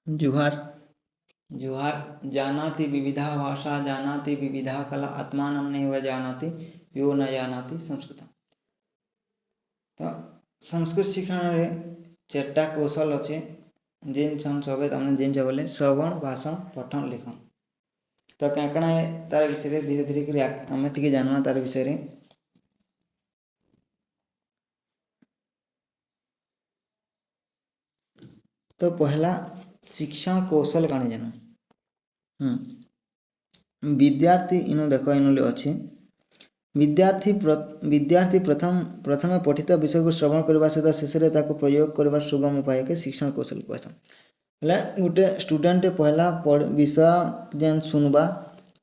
जुहार जुहार। जानाति विविधा भाषा जानाति विविधा कला आत्मानं नैव जानाति यो न जानाति संस्कृतम। तो संस्कृत शिक्षण चार्टा कौशल अच्छे जिन सब तमने जिन बोले श्रवण भाषण पठन लिखन। तो क्या है तार विषय धीरे धीरे कर आम टे जानना तार विषय। तो पहला शिक्षण कौशल कण जान विद्यार्थी इन देख इन अच्छे विद्यार्थी प्रथम पठित विषय को श्रवण करने सहित शेष में प्रयोग कर सुगम उपाय के शिक्षण कौशल कहते गोटे स्टूडेंट पहला विषय जेन सुनवा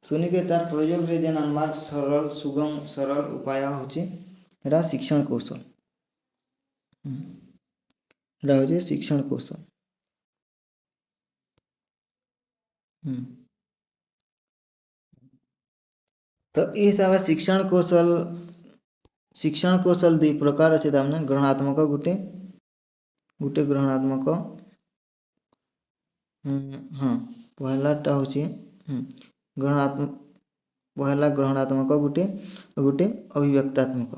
सुनिके तार प्रयोग रे जेन आनबार सरल सुगम सरल उपाय होगा शिक्षण कौशल। हूँ शिक्षण कौशल। तो ये हिसाब से शिक्षण कौशल दुई प्रकार अच्छे तमने ग्रहणात्मक गोटे गोटे ग्रहणात्मक हाँ पहलाटा हूँ ग्रहणात्मक पहला ग्रहणात्मक गोटे गोटे अभिव्यक्तात्मक।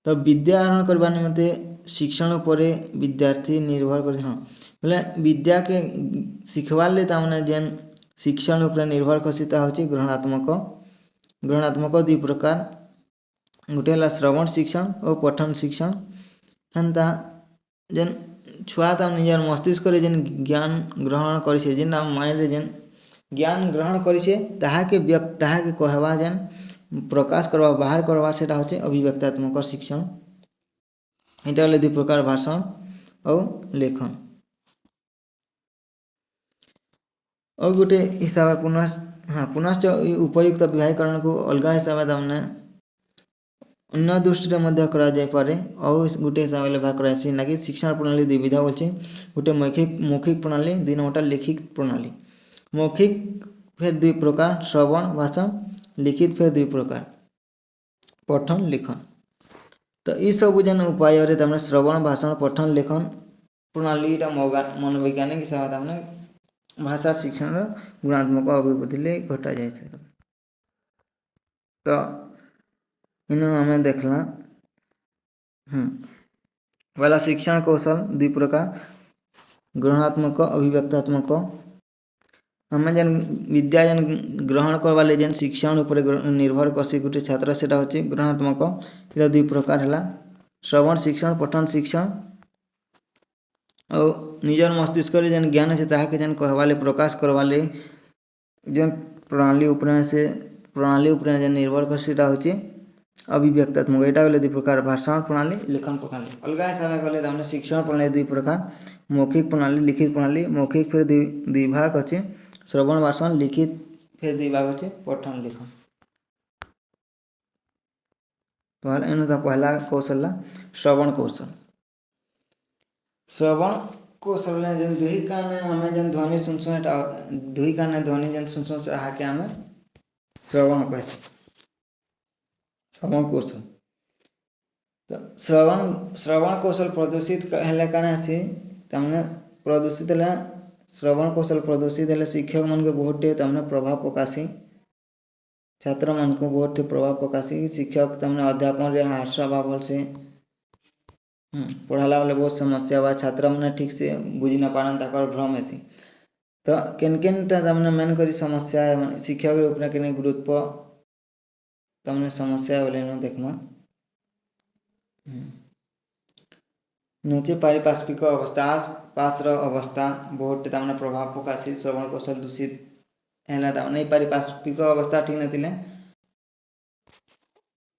तो विद्या आहरण करने निमंते शिक्षण उपर विद्यार्थी निर्भर कर हाँ बोले विद्या के शिखवार तमने जेन शिक्षण उपर निर्भर करता हूँ ग्रहणात्मक दुई प्रकार गोटे है श्रवण शिक्षण और पठन शिक्षण। हेन्ता जेन छुआ तम निजर मस्तिष्क जेन ज्ञान ग्रहण करे जेन माइंड जेन ज्ञान ग्रहण करे ताहाके कहवा जेन प्रकाश करवा बाहर करवा से अभिव्यक्तात्मक शिक्षण। यहाँ दुई प्रकार भाषण और लेखन। और गोटे हिसाब पुनश्च उपयुक्त व्याकरण को अलग हिसाब से तमने अन्य दृष्टि करे और गोटे हिसाब से भाग करासी ना कि शिक्षण प्रणाली दुई विधा बोलছে गोटे मौखिक प्रणाली दुई नंबरटा लिखित प्रणाली। मौखिक फिर दुई प्रकार श्रवण भाषण लिखित फिर दुई प्रकार पठन लिखन। तो ये सब जेन उपाय तमने श्रवण भाषण पठन लेखन प्रणाली मनोवैज्ञानिक हिसाब से तमने भाषा शिक्षण गुणात्मक अभिवृद्धि घटा जाए। तो इन आम देखला पहला शिक्षण कौशल दुई प्रकार ग्रहणात्मक अभिव्यक्तात्मक। आम जेन विद्या जेन ग्रहण करवा जेन शिक्षण उपर निर्भर करसी गोटे छात्र से ग्रहणात्मक। ये दुई प्रकार है श्रवण शिक्षण पठन शिक्षण और निजर मस्तिष्क जेन ज्ञान अच्छे ताके जेन कहवाले प्रकाश करवाले जेन प्रणाली उपरे जेन निर्भर करता हूँ अभिव्यक्तात्मक। यहाँ गले दुई प्रकार भाषण प्रणाली लेखन प्रणाली। अलग हिसाब से गले शिक्षण प्रणाली दुई प्रकार मौखिक प्रणाली लिखित प्रणाली। मौखिक फिर दुई भाग अच्छे श्रवण भाषण लिखित फिर दुई भाग अच्छे पठन लेखन। तो पहला कौशल श्रवण कौशल। श्रवण कौशल जेन दुई काने हमें जेन ध्वनि सुनसुँ दुई काने ध्वनि जेन सुनसुँ से आके आम श्रवण कहसी श्रवण कौशल। तो श्रवण कौशल प्रदूषित है कण आसी तमने प्रदूषित है श्रवण कौशल प्रदूषित है शिक्षक मन के बहुत तमने प्रभाव पकासी छात्र मन को बहुत प्रभाव पकासी। शिक्षक तमने अध्यापन हास्या भाव से पढ़ाला बेले बहुत समस्या बा छात्र मैंने ठीक से बुझी न पारन ताकर भ्रम ऐसी। तो केनटा तमने मेन करी समस्या है शिक्षक उपरे के गुरुत्व तमने समस्या बोले न देखना नुचे पारिपार्श्विक अवस्था आसपास अवस्था बहुत तमने प्रभाव पकासी। श्रवण कौशल दूषित है तमने पारिपार्श्विक अवस्था ठीक नहीं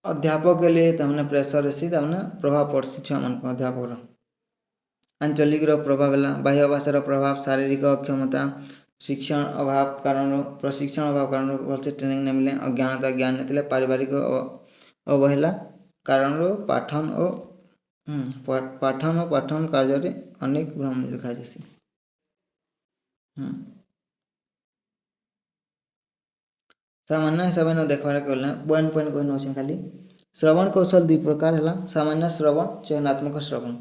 अध्यापक के लिए तमने प्रेसर ऐसी तमने प्रभाव पड़सी छुआ मन को अध्यापक आंचलिक प्रभाव है बाह्य भाषार प्रभाव शारीरिक अक्षमता शिक्षण अभाव कारण प्रशिक्षण अभाव कारण भलसे ट्रेनिंग नहीं मिले अज्ञानता ज्ञान नहीं पारिवारिक अवहेला कारण पाठन और पाठन कार्य अनेक भ्रम देखा जासी। सामान्य हिसाब से देखबार गले पॉइंट कही खाली श्रवण कौशल दुई प्रकार है सामान्य श्रवण चयनात्मक श्रवण।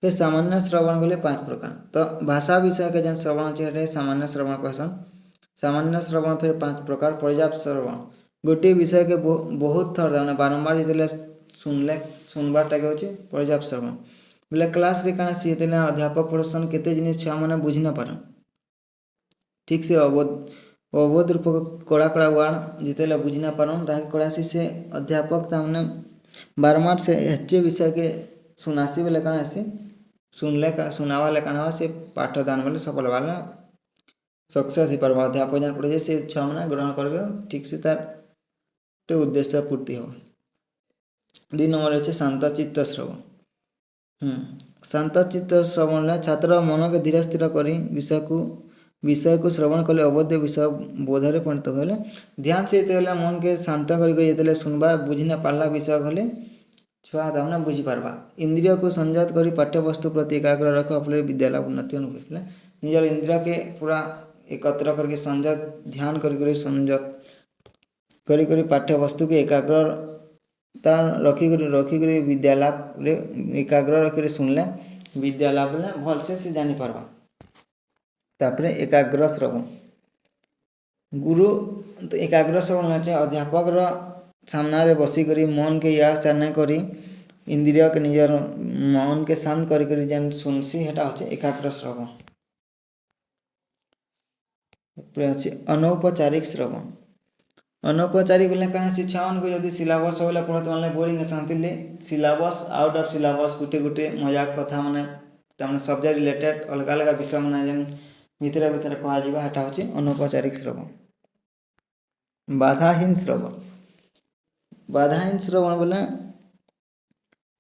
फिर सामान्य श्रवण बोले 5 प्रकार। तो भाषा विषय के जन श्रवण अच्छे सामान्य श्रवण कहसन। सामान्य श्रवण फिर 5 प्रकार। पर्याप्त श्रवण गोटे विषय के बहुत थर ताने बारंबार जिते सुनले सुनबारटा के होचे पर्याप्त श्रवण। बोले क्लास रे काना सी जिते अध्यापक पढ़सन केते जिनिस छुआ माने बुझी न पारन ठीक से अवबोध रूपक कड़ा कड़ा वार्ड जिते बुझी न पारन ताके कड़ा से अध्यापक तामने बारंबार से हेचे विषय के सुनासी बोले काना से सुनले का सुनावाले काना से पाठदान बोले सफल वाला सक्सेस ही पारबा। अध्यापक जन पढ़े से छुआ माने ग्रहण करबे ठीक से तार तो उद्देश्य पूर्ति हो। 2 नंबर होचे शांतचित्त श्रवण। शांतचित्त श्रवण छात्र मन के धीरे स्थिर करी विषय को श्रवण कले अवध विषय बोधरे परिणत होले ध्यान से मन के शांत करके सुनबा बुझी न पारला विषय गले छुआ तामने बुझी पारबा। इंद्रिय को संयत करी पाठ्यवस्तु प्रति एकाग्र रख अपने विद्यालय उन्नति अनुभव निजर इंद्रिय के पूरा एकत्र करके संयत ध्यान करी संयत करी पाठ्यवस्तु के एकाग्र रखिक विद्यालय एकाग्र रखिक सुनले विद्यालय बोले भलसे से जानी पारबा। तापरे एकाग्र श्रवण गुरु एकाग्र श्रवण होचे अध्यापक रो सामना रे बसी करी मन के यार चार नहीं करी इंद्रिय के निजर मन के शांत करी जेन सुनसी हेटा होचे एकाग्र श्रवण। अनौपचारिक श्रवण अनौपचारिक बोले कहाँ से छावन को यदि सिलेबस वाला पढ़ते माने boring Shanti syllabus out of syllabus गुटे गुटे मजाक कथा माने तमने सब्जेक्ट रिलेटेड अलग अलग विषय माने जेन भितरे भितरे कहा जीवा हेटा होचे अनौपचारिक श्रवण। बाधाहीन श्रवण बोले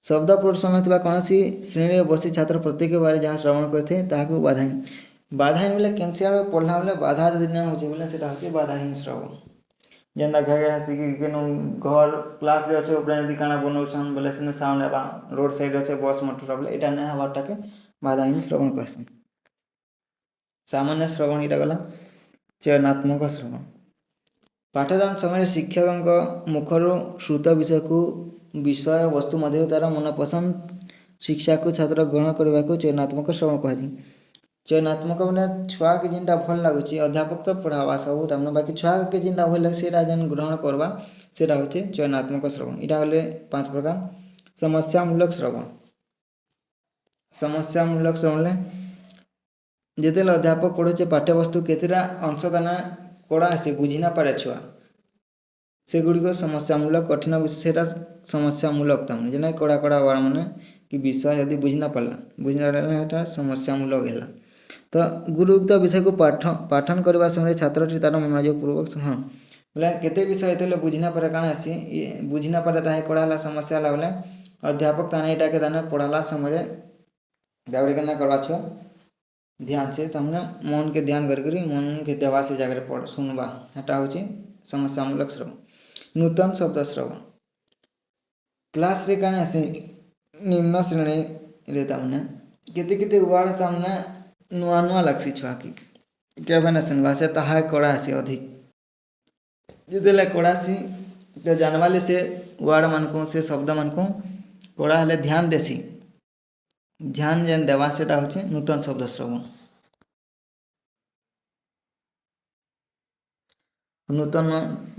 शब्द प्रदर्शन होता कौन सी श्रेणी बसी छात्र प्रत्येक बारे जहाँ श्रवण करते ताकू बाधाहीन बोले कैंसिया पढ़ला बोले बाधा यदि न हो बोले सेटा होचे बाधाहीन श्रवण। जेनता घे आसिक घर क्लास रे अच्छे उपरे यदि काना बनौछन बोले से साउंड एबा रोड साइड अच्छे बस मोटर बोले एटा न हबारटा के बाधाहीन श्रवण कहसन। सामान्य श्रवण इटा गला। चयनात्मक श्रवण पाठदान समय शिक्षक मुखर श्रुत विषय को विषय वस्तु मध्य तार मनपसंद शिक्षा को छात्र ग्रहण करने को चयनात्मक श्रवण कहती। चयनात्मक मैंने छुआ के जिनटा भल लगुच अध्यापक तो पढ़ावा सब तमने बाकी छुआ के जिनटा भल लगे सेटा जेन ग्रहण करवा सेटा होचे चयनात्मक श्रवण। इटा हले 5 प्रकार। समस्यामूलक श्रवण जिते अध्यापक पढ़े पाठ्यवस्तु केतेटा अंश दाना कड़ा आसे बुझी ना पारे छुआ से गुड़िक समस्यामूलक कठिन विषय समस्यामूलक तमने जेना कड़ा कड़ा वार माने कि विषय यदि बुझी ना पारला समस्यामूलक है। तो गुरुयुक्त विषय को पाठन करने समय छात्र तार मनोयोग पूर्वक हाँ बोले केते विषय ये बुझी ना पारे काଣା आसी बुझी ना पारे ताहे कड़ा समस्या बोले अध्यापक ताने इटा के ताने पढ़ाला समय दावड़ी के करवा छुआ ध्यान से तमने मन के ध्यान करी मन के देवा से जगह पढ़ सुनवा हेटा होची समस्यामूलक श्रवण। नूतन शब्द श्रवण क्लास रे काने आसे निम्न श्रेणी रे तमने केते केते वार्ड तमने नुआ नुआ लगसी छुआ की क्या बना सुनवा से ताहा कड़ा आसी अधिक जितेले कड़ा सी तो जानवाले से वार्ड मन को से शब्द मन को कड़ा हले ध्यान देसी ध्यान जेन देवा सेटा होचे नूतन शब्द श्रवण। नूतन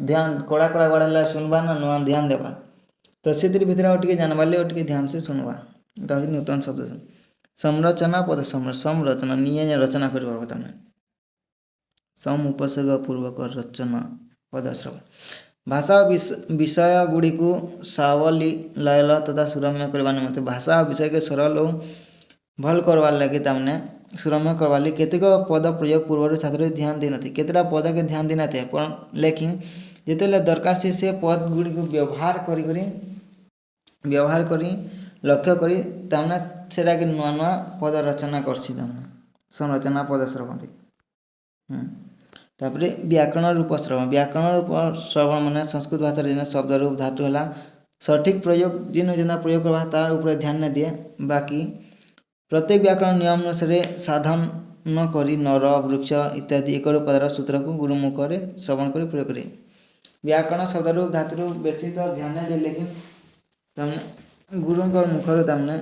ध्यान कड़ा कड़ा वाला सुनवा ना नुआ ध्यान देवा तो से भितर और जानवाले और ध्यान से सुनवा एटा नूतन शब्द। संरचना पद संरचना निये रचना कर सम उपसर्ग पूर्वक रचना पद श्रवण भाषा विषय गुड़ी को सावली लायल तथा सुरम्य करवा निमंते भाषा विषय के सरल और भल करवार लगे तमने सुरम्य करवा लगे केतेक पद प्रयोग पूर्व छात्र ध्यान देना थे केतेटा पद के ध्यान देना थे लेकिन जिते दरकार से पद गुड़ी को व्यवहार करी लक्ष्य करी तमने सेटा के नुआ नुआ पद रचना करसी तमने संरचना पद श्रवण। तापरे व्याकरण रूप श्रवण माने संस्कृत भाषा शब्द रूप धातु है सठिक प्रयोग जिन जेना प्रयोग करवा तार ऊपर ध्यान न दिए बाकी प्रत्येक व्याकरण नियम अनुसार साधन न करी नर वृक्ष इत्यादि एक पदार सूत्र को गुरुमुख श्रवण कर प्रयोग करे। व्याकरण शब्द रूप धातु रूप बेसी तो ध्यान न दे लेकिन तमने गुरु मुखर तमने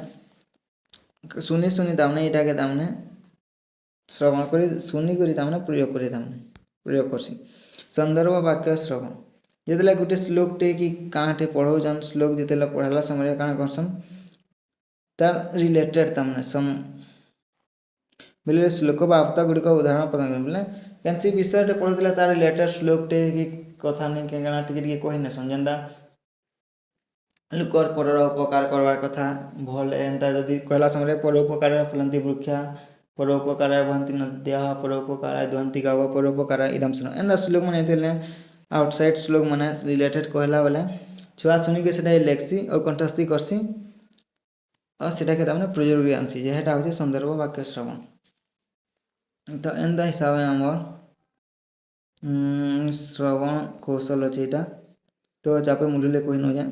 শুনি শুনি তাମାନେ ଏଇଟାକେ ତାମାନେ ଶ୍ରବଣ କରି ଶୁନିକରି ତାମାନେ ପ୍ରୟୋଗ କରି ତାମାନେ ପ୍ରୟୋଗ କରସି। ସନ୍ଦର୍ଭ ବାକ୍ୟ ଶ୍ରବଣ ଯେତେବେଳେ ଗୋଟେ ଶ୍ଲୋକଟେ କି କାଣାଟେ ପଢ଼ଉଛନ୍ ଶ୍ଲୋକ ଯେତେବେଳେ ପଢ଼ାଲା ସମୟରେ କାଣା କରସନ୍ ତାର ରିଲେଟେଡ୍ ତାମାନେ ବେଲେ ଶ୍ଲୋକ ବା ଆପ୍ତ ଗୁଡ଼ିକ ଉଦାହରଣ ପ୍ରଦାନ ବେଲେ କେନ୍ସି ବିଷୟଟେ ପଢ଼ୁଥିଲେ ତାର ରିଲେଟେଡ୍ ଶ୍ଲୋକଟେ କି କଥା ନେଇ କାଣା ଟିକେ ଟିକେ କହି ନେସନ୍ ଯେନ୍ତା ଲୋକର ପରର ଉପକାର କରବାର କଥା ଭଲ ଏନ୍ତା ଯଦି କହିଲା ସମୟରେ ପରୋପକାର ଫଳନ୍ତି ବୃକ୍ଷା ପରୋପକାର ବହନ୍ତି ନଦ୍ୟା ପରୋପକାର ଦୁହନ୍ତି ଗାବ ପରୋପକାର ଇଦମ୍ ଶୁଣ ଏନ୍ତା ଶ୍ଲୋକ ମାନେ ହେଇଥିଲେ ଆଉଟସାଇଡ୍ ଶ୍ଲୋକ ମାନେ ରିଲେଟେଡ୍ କହିଲା ବେଲେ ଛୁଆ ଶୁଣିକି ସେଟା ଲେଖ୍ସି ଆଉ କଣ୍ଠସ୍ଥି କରସି ଆଉ ସେଟାକେ ତାମାନେ ପ୍ରୟୋଗରେ ଆନସି ଯେ ହେଟା ହଉଛି ସନ୍ଦର୍ଭ ବାକ୍ୟ ଶ୍ରବଣ। ତ ଏନ୍ତା ହିସାବରେ ଆମର ଶ୍ରବଣ କୌଶଳ ଅଛି ଏଇଟା ତ ଚାପେ ମୁଲିଲେ କହି ନଉଛେ।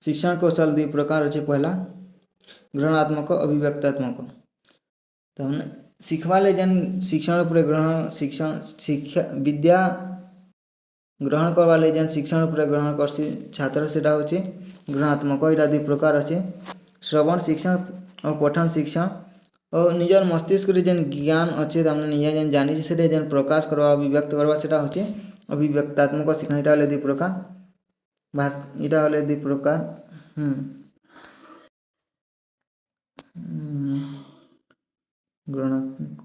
शिक्षण कौशल दुई प्रकार अच्छे पहला ग्रहणात्मक अभिव्यक्तात्मक तमने शिखवाले जेन शिक्षण उपरे ग्रहण शिक्षण शिक्षा विद्या ग्रहण करवाले जेन शिक्षण उपरे ग्रहण करसी छात्र सेटा होची ग्रहणात्मक एटा दुई प्रकार अच्छे श्रवण शिक्षण और पठन शिक्षण और निजर मस्तिष्क रे जेन ज्ञान अच्छे तमने निजे जेन जानी से जेन प्रकाश करवा अभिव्यक्त करवा सेटा होची अभिव्यक्तात्मक शिक्षण एटा हले दुई प्रकार भाष इटा हले दुई प्रकार ग्रहणात्मक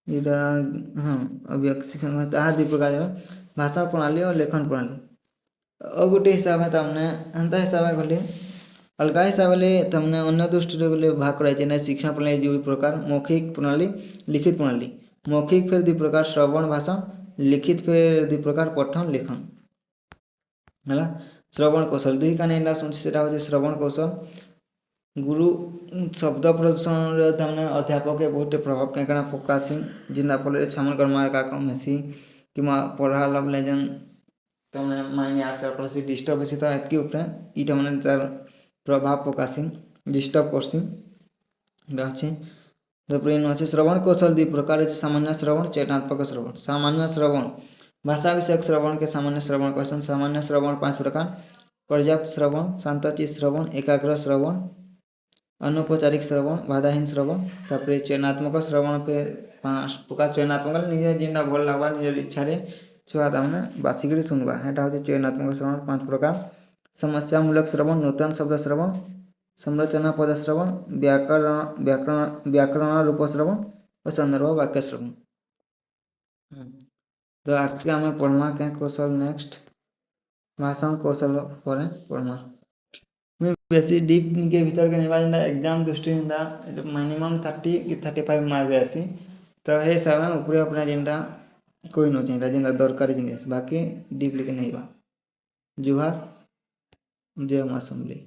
इटा अभिव्यक्त शिक्षण ताहा दुई प्रकार भाषा प्रणाली और लेखन प्रणाली और गोटे हिसाब है तमने एंता हिसाब है गले अलगा हिसाब ले तमने अन्य दृष्टि रे गले भाग कराई जेने शिक्षा प्रणाली दुई प्रकार मौखिक प्रणाली लिखित प्रणाली मौखिक फिर दुई प्रकार श्रवण भाषण लिखित फिर दुई प्रकार पठन लेखन है श्रवण कौशल दुई काने एंता सुनसी सेटा होची श्रवण कौशल गुरु शब्द प्रदूषण तमने अध्यापक के बहुत प्रभाव कैकना पकासी जिना फल छामनकर मार का कम हेसी कि पढ़ा लगे जेन तमने माइंड यार से पड़सी डिस्टर्ब हेसी तो एतकी ऊपर इटा माने तार प्रभाव पकासी डिस्टर्ब करसी रहछि तापर इन अछि श्रवण कौशल दुई प्रकार अछि सामान्य श्रवण चेतनात्मक श्रवण सामान्य श्रवण भाषा विषयक श्रवण के सामान्य श्रवण कहसन सामान्य श्रवण 5 प्रकार पर्याप्त श्रवण शांतचित श्रवण एकाग्र श्रवण अनौपचारिक श्रवण बाधाहीन श्रवण तापर चयनात्मक श्रवण पे 5 प्रकार चयनात्मक निजे जिंदा भल लागबा निज इच्छा रे छुआ तामने बाछिकरी सुनबा हेटा होचे चयनात्मक श्रवण 5 प्रकार समस्यामूलक श्रवण नूतन शब्द श्रवण संरचना पद श्रवण व्याकरण रूप श्रवण और संदर्भ वाक्य श्रवण। तो आगे आम पढ़मा क्या कौशल नेक्स्ट भाषण कौशल पर पढ़मा मैं बेसी डीप के भीतर के निभा जेनता एग्जाम दृष्टि मिनिमम 30 कि 35 मार्क आसी तो हे हिसाब ऊपर अपना जेनता कोई न चाहिए जेनता दरकारी जिनिस बाकी डीप लेके नहीं बा जुहार जय मां समले।